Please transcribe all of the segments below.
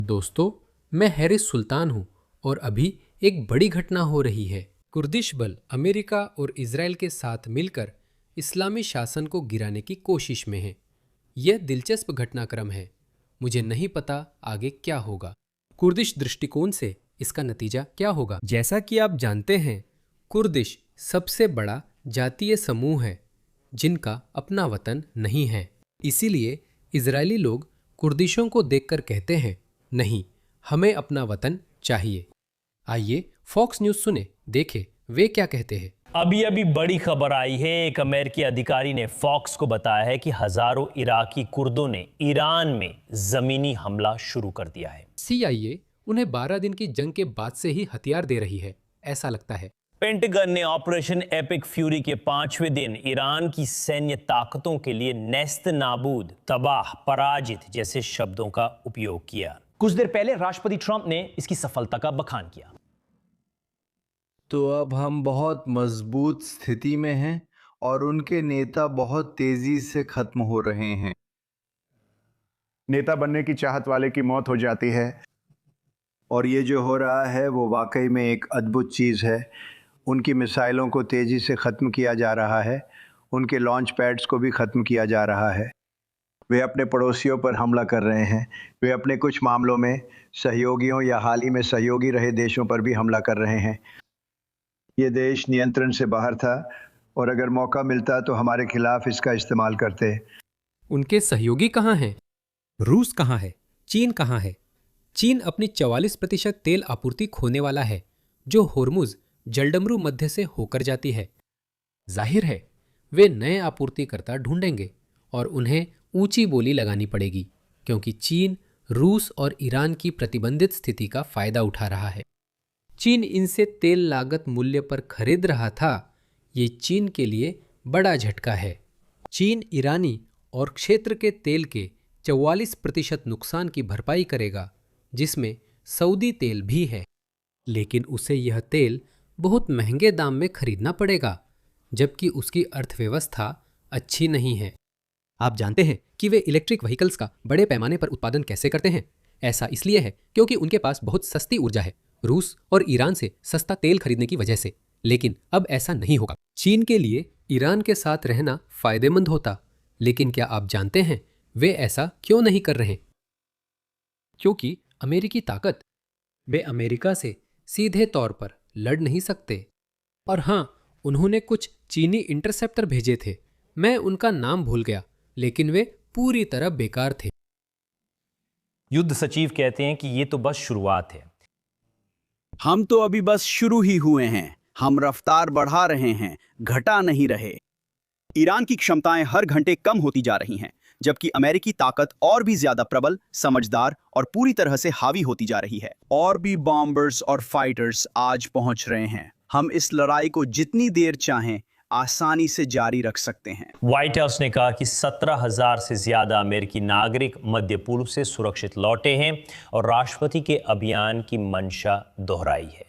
दोस्तों, मैं हैरिस सुल्तान हूं और अभी एक बड़ी घटना हो रही है। कुर्दिश बल अमेरिका और इजराइल के साथ मिलकर इस्लामी शासन को गिराने की कोशिश में है। यह दिलचस्प घटनाक्रम है। मुझे नहीं पता आगे क्या होगा। कुर्दिश दृष्टिकोण से इसका नतीजा क्या होगा? जैसा कि आप जानते हैं, कुर्दिश सबसे बड़ा जातीय समूह है जिनका अपना वतन नहीं है। इसीलिए इजरायली लोग कुर्दिशों को देखकर कहते हैं, नहीं, हमें अपना वतन चाहिए। आइए फॉक्स न्यूज़ सुने, देखें वे क्या कहते हैं। अभी बड़ी खबर आई है। एक अमेरिकी अधिकारी ने फॉक्स को बताया है कि हजारों इराकी कुर्दों ने ईरान में जमीनी हमला शुरू कर दिया है। CIA उन्हें 12 दिन की जंग के बाद से ही हथियार दे रही है, ऐसा लगता है। पेंटागन ने ऑपरेशन एपिक फ्यूरी के 5वें दिन ईरान की सैन्य ताकतों के लिए नेस्त नाबूद, तबाह, पराजित जैसे शब्दों का उपयोग किया। कुछ देर पहले राष्ट्रपति ट्रंप ने इसकी सफलता का बखान किया। तो अब हम बहुत मजबूत स्थिति में हैं और उनके नेता बहुत तेजी से खत्म हो रहे हैं। नेता बनने की चाहत वाले की मौत हो जाती है। और ये जो हो रहा है वो वाकई में एक अद्भुत चीज़ है। उनकी मिसाइलों को तेज़ी से ख़त्म किया जा रहा है, उनके लॉन्च पैड्स को भी ख़त्म किया जा रहा है। वे अपने पड़ोसियों पर हमला कर रहे हैं। वे अपने कुछ मामलों में सहयोगियों या हाल ही में सहयोगी रहे देशों पर भी हमला कर रहे हैं। ये देश नियंत्रण से बाहर था और अगर मौका मिलता तो हमारे खिलाफ इसका इस्तेमाल करते। उनके सहयोगी कहाँ हैं? रूस कहाँ है? चीन कहाँ है? चीन अपनी 44% तेल आपूर्ति खोने वाला है, जो होर्मुज जलडमरू मध्य से होकर जाती है। जाहिर है वे नए आपूर्तिकर्ता ढूंढेंगे और उन्हें ऊंची बोली लगानी पड़ेगी, क्योंकि चीन रूस और ईरान की प्रतिबंधित स्थिति का फायदा उठा रहा है। चीन इनसे तेल लागत मूल्य पर खरीद रहा था। ये चीन के लिए बड़ा झटका है। चीन ईरानी और क्षेत्र के तेल के 44% नुकसान की भरपाई करेगा, जिसमें सऊदी तेल भी है। लेकिन उसे यह तेल बहुत महंगे दाम में खरीदना पड़ेगा, जबकि उसकी अर्थव्यवस्था अच्छी नहीं है। आप जानते हैं कि वे इलेक्ट्रिक व्हीकल्स का बड़े पैमाने पर उत्पादन कैसे करते हैं? ऐसा इसलिए है क्योंकि उनके पास बहुत सस्ती ऊर्जा है, रूस और ईरान से सस्ता तेल खरीदने की वजह से। लेकिन अब ऐसा नहीं होगा। चीन के लिए ईरान के साथ रहना फायदेमंद होता, लेकिन क्या आप जानते हैं वे ऐसा क्यों नहीं कर रहे? क्योंकि अमेरिकी ताकत। वे अमेरिका से सीधे तौर पर लड़ नहीं सकते। और हाँ, उन्होंने कुछ चीनी इंटरसेप्टर भेजे थे। मैं उनका नाम भूल गया, लेकिन वे पूरी तरह बेकार थे। युद्ध सचिव कहते हैं कि ये तो बस शुरुआत है। हम तो अभी बस शुरू ही हुए हैं। हम रफ्तार बढ़ा रहे हैं, घटा नहीं रहे। ईरान की क्षमताएं हर घंटे कम होती जा रही हैं, जबकि अमेरिकी ताकत और भी ज्यादा प्रबल, समझदार और पूरी तरह से हावी होती जा रही है। और भी बॉम्बर्स और फाइटर्स आज पहुंच रहे हैं। हम इस लड़ाई को जितनी देर चाहें आसानी से जारी रख सकते हैं। व्हाइट हाउस ने कहा कि 17,000 से ज्यादा अमेरिकी नागरिक मध्य पूर्व से सुरक्षित लौटे हैं और राष्ट्रपति के अभियान की मंशा दोहराई है।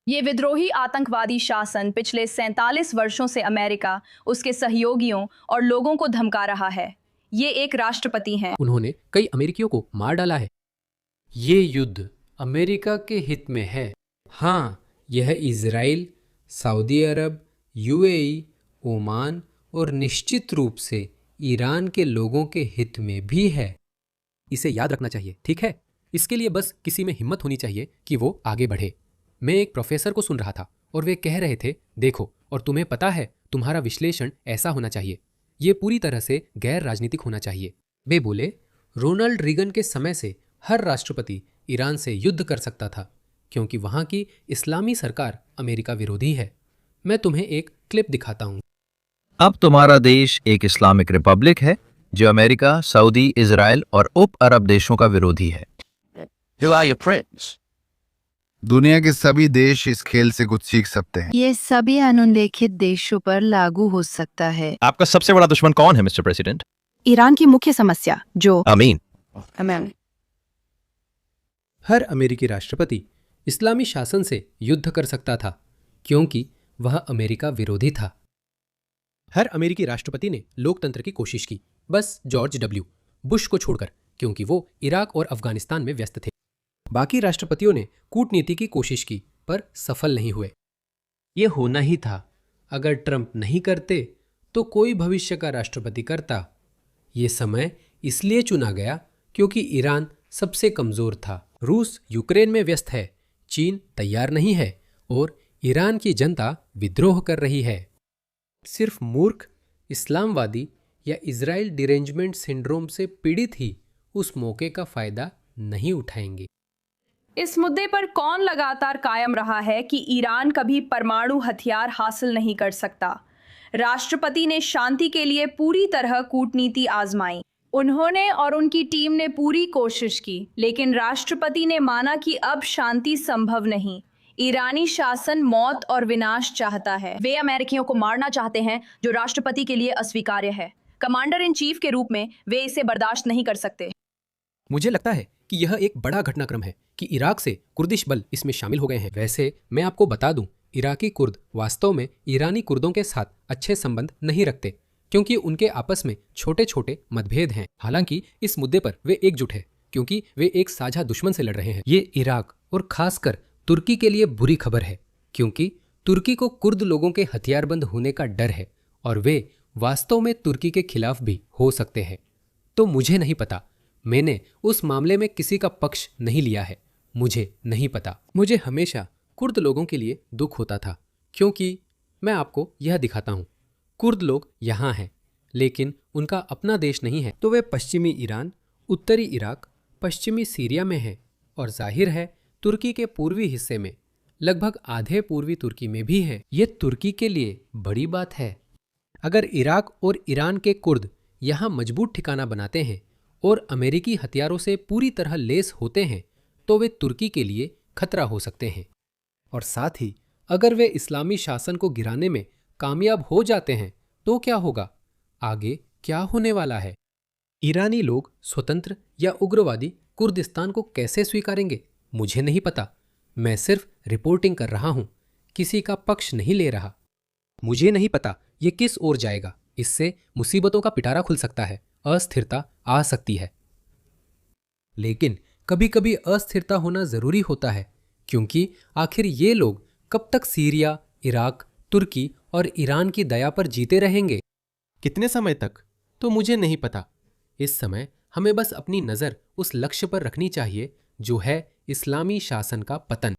ये विद्रोही आतंकवादी शासन पिछले 47 वर्षों से अमेरिका, उसके सहयोगियों और लोगों को धमका रहा है। ये एक राष्ट्रपति हैं। उन्होंने कई अमेरिकियों को मार डाला है। ये युद्ध अमेरिका के हित में है। हाँ, यह इजराइल, सऊदी अरब, UAE, ओमान और निश्चित रूप से ईरान के लोगों के हित में भी है। इसे याद रखना चाहिए, ठीक है? इसके लिए बस किसी में हिम्मत होनी चाहिए कि वो आगे बढ़े। मैं एक प्रोफेसर को सुन रहा था और वे कह रहे थे, देखो, और तुम्हें पता है, तुम्हारा विश्लेषण ऐसा होना चाहिए। ये पूरी तरह से गैर राजनीतिक होना चाहिए। वे बोले, रोनाल्ड रीगन के समय से हर राष्ट्रपति ईरान से युद्ध कर सकता था, क्योंकि वहाँ की इस्लामी सरकार अमेरिका विरोधी है। मैं तुम्हें एक क्लिप दिखाता हूँ। अब तुम्हारा देश एक इस्लामिक रिपब्लिक है जो अमेरिका, सऊदी, इजराइल और उप अरब देशों का विरोधी है। दुनिया के सभी देश इस खेल से कुछ सीख सकते हैं। ये सभी अनुल्लेखित देशों पर लागू हो सकता है। आपका सबसे बड़ा दुश्मन कौन है, मिस्टर प्रेसिडेंट? ईरान की मुख्य समस्या जो आमीन। हर अमेरिकी राष्ट्रपति इस्लामी शासन से युद्ध कर सकता था, क्योंकि वह अमेरिका विरोधी था। हर अमेरिकी राष्ट्रपति ने लोकतंत्र की कोशिश की, बस जॉर्ज W. बुश को छोड़कर, क्योंकि वो इराक और अफगानिस्तान में व्यस्त थे। बाकी राष्ट्रपतियों ने कूटनीति की कोशिश की पर सफल नहीं हुए। ये होना ही था। अगर ट्रंप नहीं करते तो कोई भविष्य का राष्ट्रपति करता। ये समय इसलिए चुना गया क्योंकि ईरान सबसे कमजोर था। रूस यूक्रेन में व्यस्त है, चीन तैयार नहीं है और ईरान की जनता विद्रोह कर रही है। सिर्फ मूर्ख, इस्लामवादी या इजराइल डिरेंजमेंट सिंड्रोम से पीड़ित ही उस मौके का फायदा नहीं उठाएंगे। इस मुद्दे पर कौन लगातार कायम रहा है कि ईरान कभी परमाणु हथियार हासिल नहीं कर सकता। राष्ट्रपति ने शांति के लिए पूरी तरह कूटनीति आजमाई। उन्होंने और उनकी टीम ने पूरी कोशिश की, लेकिन राष्ट्रपति ने माना कि अब शांति संभव नहीं। ईरानी शासन मौत और विनाश चाहता है। वे अमेरिकियों को मारना चाहते हैं, जो राष्ट्रपति के लिए अस्वीकार्य है। कमांडर इन चीफ के रूप में वे इसे बर्दाश्त नहीं कर सकते। मुझे लगता है कि यह एक बड़ा घटनाक्रम है कि इराक से कुर्दिश बल इसमें शामिल हो गए हैं। वैसे मैं आपको बता दूं, इराकी कुर्द वास्तव में ईरानी कुर्दों के साथ अच्छे संबंध नहीं रखते, क्योंकि उनके आपस में छोटे छोटे मतभेद हैं। हालांकि इस मुद्दे पर वे एकजुट हैं, क्योंकि वे एक साझा दुश्मन से लड़ रहे हैं। ये इराक और खासकर तुर्की के लिए बुरी खबर है, क्योंकि तुर्की को कुर्द लोगों के हथियारबंद होने का डर है और वे वास्तव में तुर्की के खिलाफ भी हो सकते हैं। तो मुझे नहीं पता, मैंने उस मामले में किसी का पक्ष नहीं लिया है। मुझे नहीं पता। मुझे हमेशा कुर्द लोगों के लिए दुख होता था, क्योंकि मैं आपको यह दिखाता हूँ, कुर्द लोग यहाँ हैं, लेकिन उनका अपना देश नहीं है। तो वे पश्चिमी ईरान, उत्तरी इराक, पश्चिमी सीरिया में हैं और जाहिर है तुर्की के पूर्वी हिस्से में, लगभग आधे पूर्वी तुर्की में भी है। ये तुर्की के लिए बड़ी बात है। अगर इराक और ईरान के कुर्द यहाँ मजबूत ठिकाना बनाते हैं और अमेरिकी हथियारों से पूरी तरह लेस होते हैं, तो वे तुर्की के लिए खतरा हो सकते हैं। और साथ ही अगर वे इस्लामी शासन को गिराने में कामयाब हो जाते हैं तो क्या होगा? आगे क्या होने वाला है? ईरानी लोग स्वतंत्र या उग्रवादी कुर्दिस्तान को कैसे स्वीकारेंगे? मुझे नहीं पता। मैं सिर्फ रिपोर्टिंग कर रहा हूं, किसी का पक्ष नहीं ले रहा। मुझे नहीं पता ये किस ओर जाएगा। इससे मुसीबतों का पिटारा खुल सकता है, अस्थिरता आ सकती है। लेकिन कभी कभी अस्थिरता होना जरूरी होता है, क्योंकि आखिर ये लोग कब तक सीरिया, इराक, तुर्की और ईरान की दया पर जीते रहेंगे? कितने समय तक? तो मुझे नहीं पता। इस समय हमें बस अपनी नज़र उस लक्ष्य पर रखनी चाहिए जो है इस्लामी शासन का पतन।